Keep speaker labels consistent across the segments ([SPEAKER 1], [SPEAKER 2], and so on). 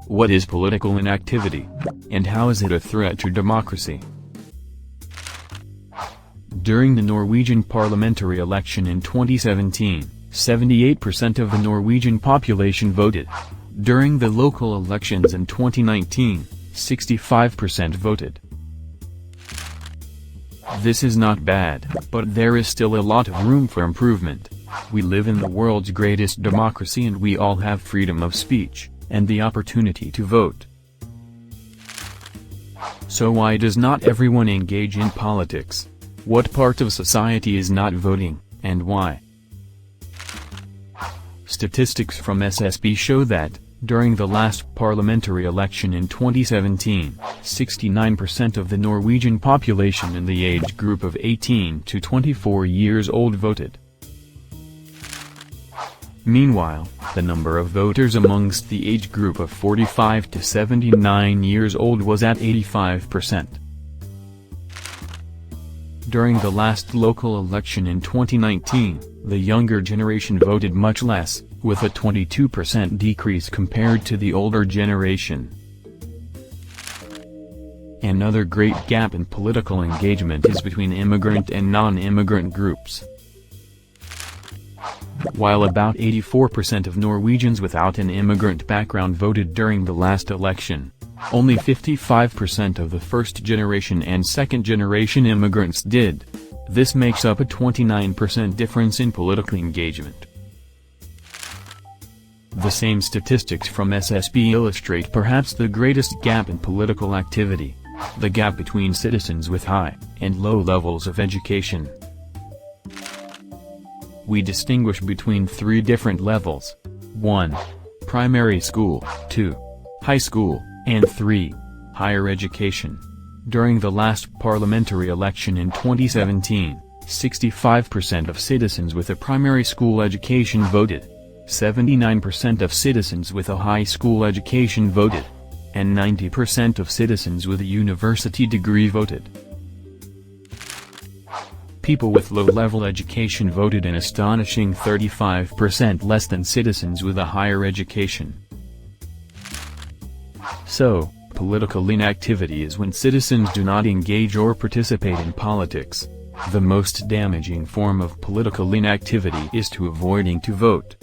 [SPEAKER 1] What is political inactivity? And how is it a threat to democracy? During the Norwegian parliamentary election in 2017, 78% of the Norwegian population voted. During the local elections in 2019, 65% voted. This is not bad, but there is still a lot of room for improvement. We live in the world's greatest democracy and we all have freedom of speech, and the opportunity to vote. So why does not everyone engage in politics? What part of society is not voting, and why? Statistics from SSB show that, during the last parliamentary election in 2017, 69% of the Norwegian population in the age group of 18 to 24 years old voted. Meanwhile, the number of voters amongst the age group of 45 to 79 years old was at 85%. During the last local election in 2019, the younger generation voted much less, with a 22% decrease compared to the older generation. Another great gap in political engagement is between immigrant and non-immigrant groups. While about 84% of Norwegians without an immigrant background voted during the last election, only 55% of the first-generation and second-generation immigrants did. This makes up a 29% difference in political engagement. The same statistics from SSB illustrate perhaps the greatest gap in political activity: the gap between citizens with high and low levels of education. We distinguish between three different levels: 1. Primary school, 2. High school, and 3. Higher education. During the last parliamentary election in 2017, 65% of citizens with a primary school education voted, 79% of citizens with a high school education voted, and 90% of citizens with a university degree voted. People with low-level education voted an astonishing 35% less than citizens with a higher education. So, political inactivity is when citizens do not engage or participate in politics. The most damaging form of political inactivity is to avoiding to vote.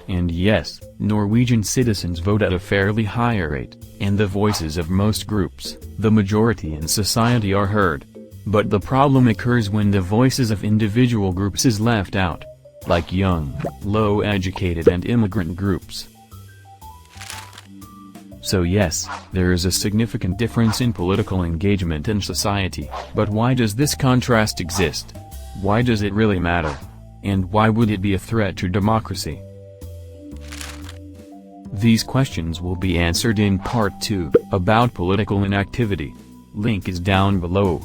[SPEAKER 1] And yes, Norwegian citizens vote at a fairly high rate, and the voices of most groups, the majority in society, are heard. But the problem occurs when the voices of individual groups is left out, like young, low-educated and immigrant groups. So yes, there is a significant difference in political engagement in society, but why does this contrast exist? Why does it really matter? And why would it be a threat to democracy? These questions will be answered in Part 2, about political inactivity. Link is down below.